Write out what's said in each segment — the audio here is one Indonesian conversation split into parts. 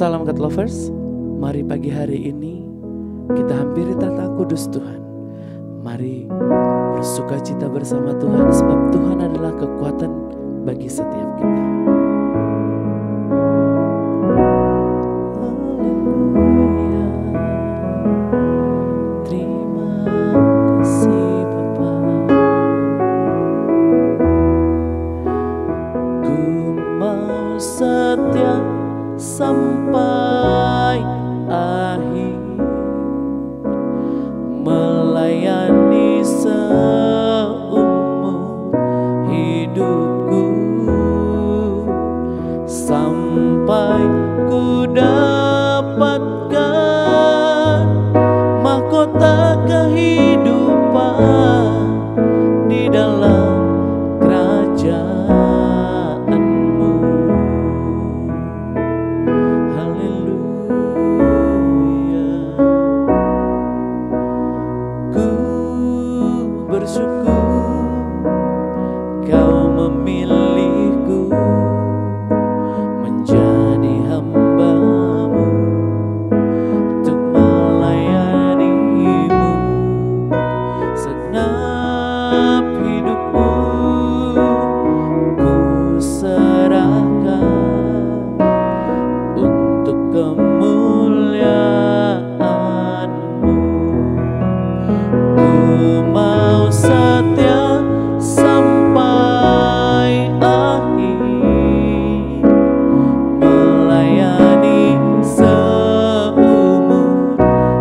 Salam God Lovers, mari pagi hari ini kita hampiri tata kudus Tuhan. Mari bersuka cita bersama Tuhan, sebab Tuhan adalah kekuatan bagi setiap kita. Haleluya. Terima kasih Bapa. Ku mau setia sampai akhir, melayani seumur hidupku, sampai ku dapatkan mahkota kehidupan di dalam kerajaan-Mu. Haleluya. Ku bersyukur Kau memilihku menjadi hamba-Mu untuk melayani-Mu. Segenap hidupku ku serahkan untuk kemuliaan-Mu. Ku mau setia sampai akhir, melayani seumur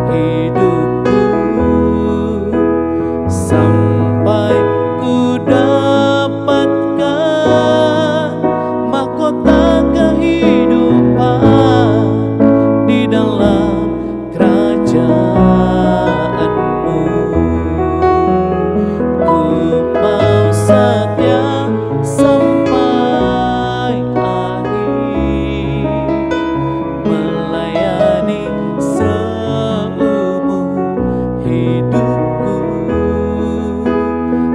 hidupku, sampai ku dapatkan mahkota kehidupan di dalam kerajaan-Mu. Ku mau setia sampai akhir, melayani seumur hidupku,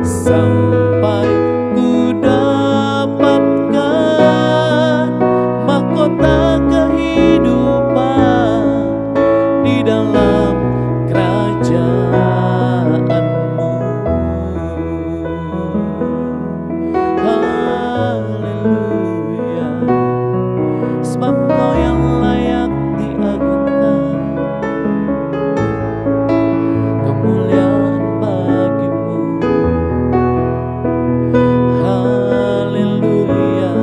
sampai ku dapatkan mahkota kehidupan di dalam kerajaan-Mu. Haleluya. Sebab Kau yang layak diagungkan, kemuliaan bagi-Mu. Haleluya.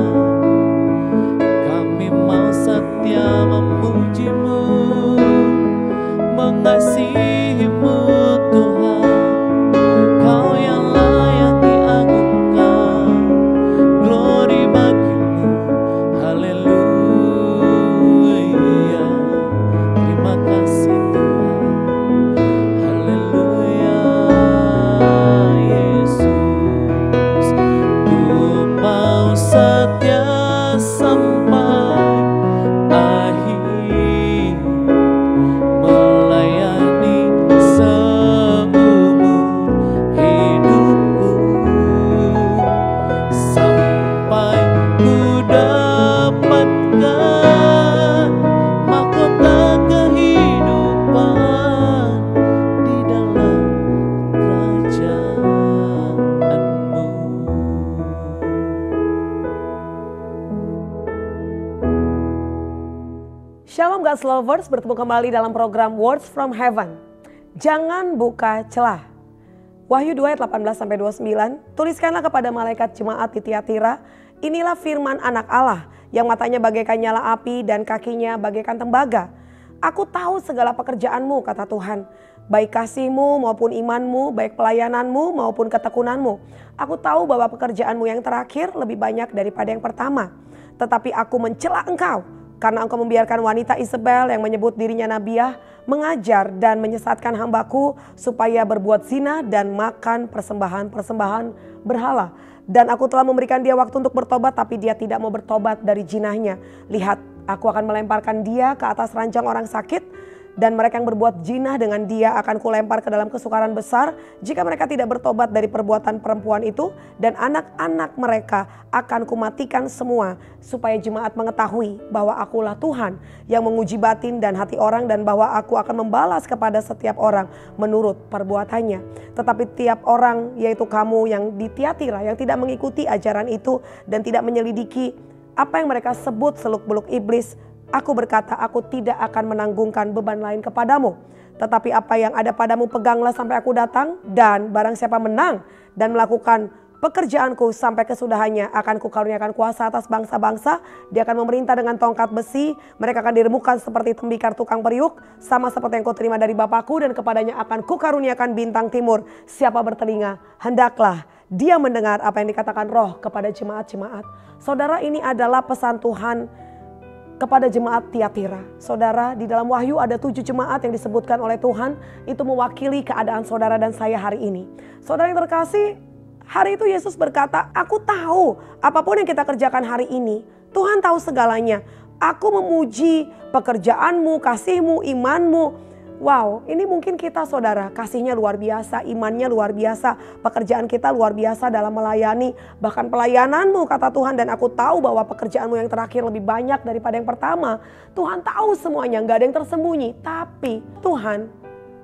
Kami mau setia memuji-Mu, mengasihi-Mu Tuhan. Kau yang layak diagungkan, glory bagi-Mu. Haleluya. Terima kasih Tuhan. Haleluya Yesus. Ku mau setia sampai akhir, melayani seumur hidupku, sampai ku dapatkan mahkota kehidupan di dalam kerajaan-Mu. Shalom God's Lovers, bertemu kembali dalam program Words from Heaven. Jangan buka celah. Wahyu 2 ayat 18-29, tuliskanlah kepada malaikat jemaat di Tiatira, inilah firman anak Allah yang matanya bagaikan nyala api dan kakinya bagaikan tembaga. Aku tahu segala pekerjaanmu, kata Tuhan, baik kasihmu maupun imanmu, baik pelayananmu maupun ketekunanmu. Aku tahu bahwa pekerjaanmu yang terakhir lebih banyak daripada yang pertama. Tetapi aku mencela engkau, karena engkau membiarkan wanita Isabel yang menyebut dirinya nabiah mengajar dan menyesatkan hambaku supaya berbuat zina dan makan persembahan-persembahan berhala. Dan aku telah memberikan dia waktu untuk bertobat, tapi dia tidak mau bertobat dari jinahnya. Lihat, aku akan melemparkan dia ke atas ranjang orang sakit Dan mereka yang berbuat jinah dengan dia akan kulempar ke dalam kesukaran besar jika mereka tidak bertobat dari perbuatan perempuan itu. Dan anak-anak mereka akan kumatikan semua, supaya jemaat mengetahui bahwa akulah Tuhan yang menguji batin dan hati orang, dan bahwa aku akan membalas kepada setiap orang menurut perbuatannya. Tetapi tiap orang, yaitu kamu yang di Tiatira, yang tidak mengikuti ajaran itu dan tidak menyelidiki apa yang mereka sebut seluk-beluk iblis, aku berkata, aku tidak akan menanggungkan beban lain kepadamu. Tetapi apa yang ada padamu peganglah sampai aku datang. Dan barang siapa menang dan melakukan pekerjaanku sampai kesudahannya, akan kukaruniakan kuasa atas bangsa-bangsa. Dia akan memerintah dengan tongkat besi. Mereka akan diremukkan seperti tembikar tukang periuk, sama seperti yang kau terima dari Bapakku. Dan kepadanya akan kukaruniakan bintang timur. Siapa bertelinga, hendaklah dia mendengar apa yang dikatakan Roh kepada jemaat-jemaat. Saudara, ini adalah pesan Tuhan kepada jemaat Tiatira. Saudara, di dalam Wahyu ada 7 jemaat yang disebutkan oleh Tuhan. Itu mewakili keadaan saudara dan saya hari ini. Saudara yang terkasih, hari itu Yesus berkata, aku tahu apapun yang kita kerjakan hari ini, Tuhan tahu segalanya. Aku memuji pekerjaanmu, kasihmu, imanmu. Wow, ini mungkin kita saudara, kasihnya luar biasa, imannya luar biasa, pekerjaan kita luar biasa dalam melayani, bahkan pelayananmu kata Tuhan, dan aku tahu bahwa pekerjaanmu yang terakhir lebih banyak daripada yang pertama. Tuhan tahu semuanya, gak ada yang tersembunyi, tapi Tuhan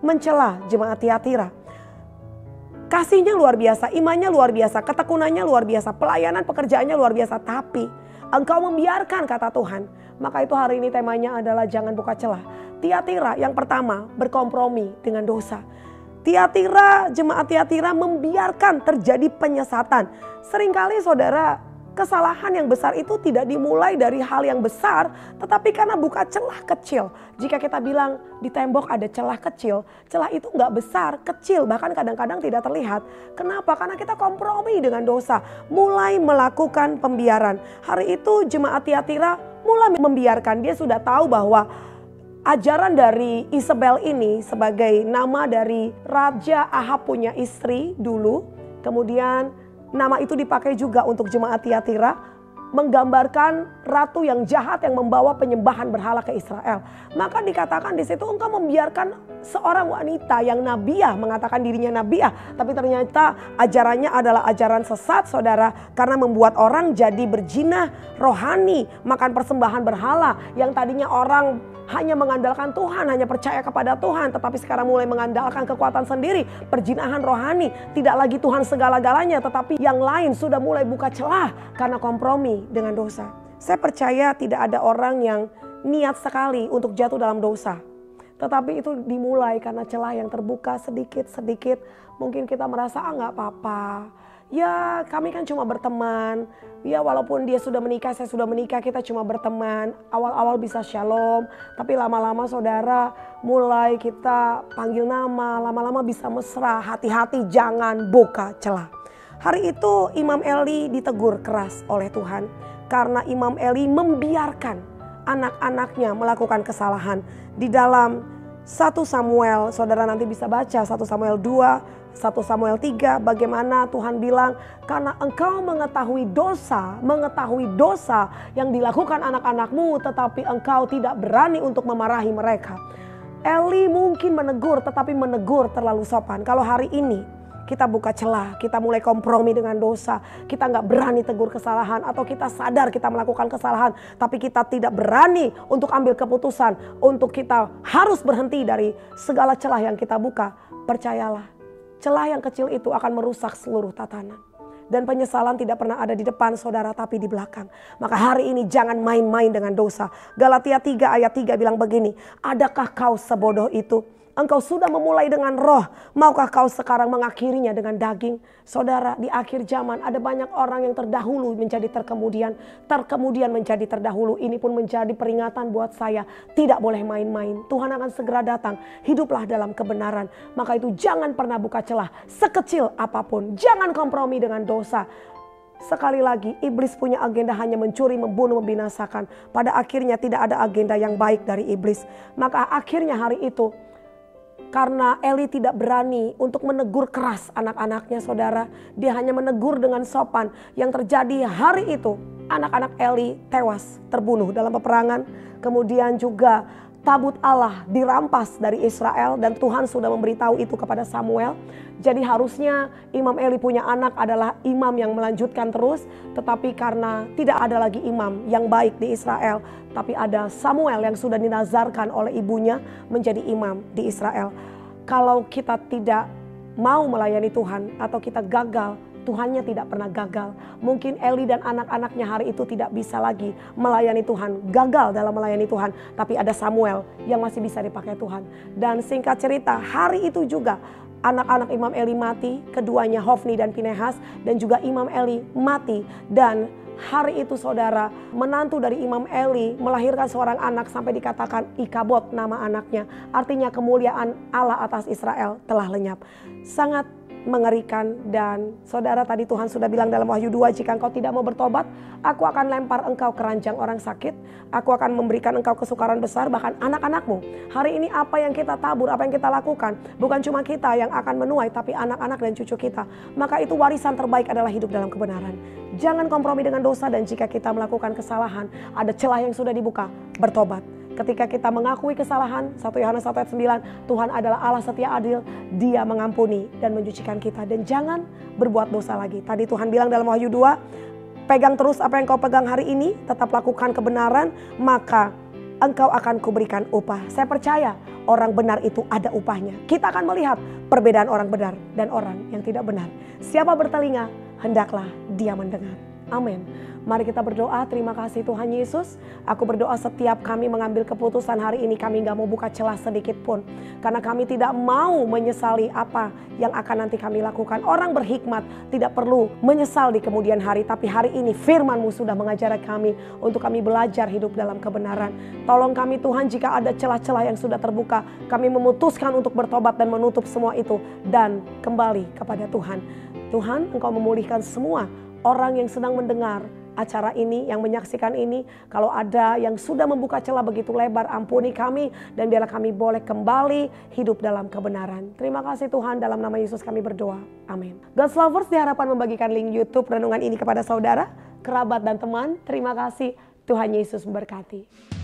mencela jemaat Tiatira. Kasihnya luar biasa, imannya luar biasa, ketekunannya luar biasa, pelayanan pekerjaannya luar biasa, tapi engkau membiarkan kata Tuhan. Maka itu hari ini temanya adalah jangan buka celah. Tiatira yang pertama berkompromi dengan dosa. Tiatira, jemaat Tiatira membiarkan terjadi penyesatan. Seringkali saudara, kesalahan yang besar itu tidak dimulai dari hal yang besar, tetapi karena buka celah kecil. Jika kita bilang di tembok ada celah kecil, celah itu nggak besar, kecil, bahkan kadang-kadang tidak terlihat. Kenapa? Karena kita kompromi dengan dosa, mulai melakukan pembiaran. Hari itu jemaat Tiatira mulai membiarkan, dia sudah tahu bahwa ajaran dari Isabel ini sebagai nama dari Raja Ahab punya istri dulu. Kemudian nama itu dipakai juga untuk jemaat Tiatira, menggambarkan ratu yang jahat yang membawa penyembahan berhala ke Israel. Maka dikatakan di situ engkau membiarkan seorang wanita yang nabiah, mengatakan dirinya nabiah, tapi ternyata ajarannya adalah ajaran sesat saudara, karena membuat orang jadi berjinah rohani, makan persembahan berhala. Yang tadinya orang hanya mengandalkan Tuhan, hanya percaya kepada Tuhan, tetapi sekarang mulai mengandalkan kekuatan sendiri, perjinahan rohani. Tidak lagi Tuhan segala-galanya, tetapi yang lain sudah mulai buka celah karena kompromi dengan dosa. Saya percaya tidak ada orang yang niat sekali untuk jatuh dalam dosa, tetapi itu dimulai karena celah yang terbuka sedikit-sedikit. Mungkin kita merasa nggak apa-apa. Ya kami kan cuma berteman, ya walaupun dia sudah menikah, saya sudah menikah, kita cuma berteman. Awal-awal bisa shalom, tapi lama-lama saudara mulai kita panggil nama, lama-lama bisa mesra. Hati-hati jangan buka celah. Hari itu Imam Eli ditegur keras oleh Tuhan, karena Imam Eli membiarkan anak-anaknya melakukan kesalahan. Di dalam 1 Samuel, saudara nanti bisa baca 1 Samuel 2, 1 Samuel 3, bagaimana Tuhan bilang, karena engkau mengetahui dosa yang dilakukan anak-anakmu, tetapi engkau tidak berani untuk memarahi mereka. Eli mungkin menegur, tetapi menegur terlalu sopan. Kalau hari ini kita buka celah, kita mulai kompromi dengan dosa, kita nggak berani tegur kesalahan, atau kita sadar kita melakukan kesalahan, tapi kita tidak berani untuk ambil keputusan, untuk kita harus berhenti dari segala celah yang kita buka. Percayalah, celah yang kecil itu akan merusak seluruh tatanan. Dan penyesalan tidak pernah ada di depan saudara, tapi di belakang. Maka hari ini jangan main-main dengan dosa. Galatia 3 ayat 3 bilang begini, adakah kau sebodoh itu? Engkau sudah memulai dengan roh, maukah kau sekarang mengakhirinya dengan daging? Saudara, di akhir zaman ada banyak orang yang terdahulu menjadi terkemudian menjadi terdahulu. Ini pun menjadi peringatan buat saya, tidak boleh main-main. Tuhan akan segera datang, hiduplah dalam kebenaran. Maka itu jangan pernah buka celah, sekecil apapun. Jangan kompromi dengan dosa. Sekali lagi, iblis punya agenda hanya mencuri, membunuh, membinasakan. Pada akhirnya tidak ada agenda yang baik dari iblis. Maka akhirnya hari itu, karena Eli tidak berani untuk menegur keras anak-anaknya saudara, dia hanya menegur dengan sopan. Yang terjadi hari itu, anak-anak Eli tewas, terbunuh dalam peperangan. Kemudian juga tabut Allah dirampas dari Israel dan Tuhan sudah memberitahu itu kepada Samuel. Jadi harusnya Imam Eli punya anak adalah imam yang melanjutkan terus, tetapi karena tidak ada lagi imam yang baik di Israel, tapi ada Samuel yang sudah dinazarkan oleh ibunya menjadi imam di Israel. Kalau kita tidak mau melayani Tuhan atau kita gagal, Tuhannya tidak pernah gagal. Mungkin Eli dan anak-anaknya hari itu tidak bisa lagi melayani Tuhan, gagal dalam melayani Tuhan. Tapi ada Samuel yang masih bisa dipakai Tuhan. Dan singkat cerita, hari itu juga anak-anak Imam Eli mati, keduanya Hofni dan Pinehas, dan juga Imam Eli mati. Dan hari itu saudara, menantu dari Imam Eli melahirkan seorang anak sampai dikatakan Ikabod nama anaknya. Artinya kemuliaan Allah atas Israel telah lenyap. Sangat mengerikan. Dan saudara, tadi Tuhan sudah bilang dalam Wahyu 2, jika engkau tidak mau bertobat, aku akan lempar engkau ke ranjang orang sakit, aku akan memberikan engkau kesukaran besar, bahkan anak-anakmu. Hari ini apa yang kita tabur, apa yang kita lakukan, bukan cuma kita yang akan menuai, tapi anak-anak dan cucu kita. Maka itu warisan terbaik adalah hidup dalam kebenaran. Jangan kompromi dengan dosa, dan jika kita melakukan kesalahan, ada celah yang sudah dibuka, bertobat. Ketika kita mengakui kesalahan, 1 Yohanes 1 ayat 9, Tuhan adalah Allah setia adil, Dia mengampuni dan mensucikan kita. Dan jangan berbuat dosa lagi. Tadi Tuhan bilang dalam Wahyu 2, pegang terus apa yang kau pegang hari ini, tetap lakukan kebenaran, maka engkau akan kuberikan upah. Saya percaya orang benar itu ada upahnya. Kita akan melihat perbedaan orang benar dan orang yang tidak benar. Siapa bertelinga, hendaklah dia mendengar. Amin. Mari kita berdoa. Terima kasih Tuhan Yesus. Aku berdoa setiap kami mengambil keputusan hari ini, kami gak mau buka celah sedikit pun. Karena kami tidak mau menyesali apa yang akan nanti kami lakukan. Orang berhikmat tidak perlu menyesal di kemudian hari. Tapi hari ini firman-Mu sudah mengajar kami untuk kami belajar hidup dalam kebenaran. Tolong kami Tuhan, jika ada celah-celah yang sudah terbuka, kami memutuskan untuk bertobat dan menutup semua itu. Dan kembali kepada Tuhan. Tuhan, Engkau memulihkan semua orang yang sedang mendengar acara ini, yang menyaksikan ini. Kalau ada yang sudah membuka celah begitu lebar, ampuni kami dan biarlah kami boleh kembali hidup dalam kebenaran. Terima kasih Tuhan, dalam nama Yesus kami berdoa. Amin. God's Lovers diharapkan membagikan link YouTube renungan ini kepada saudara, kerabat dan teman. Terima kasih. Tuhan Yesus memberkati.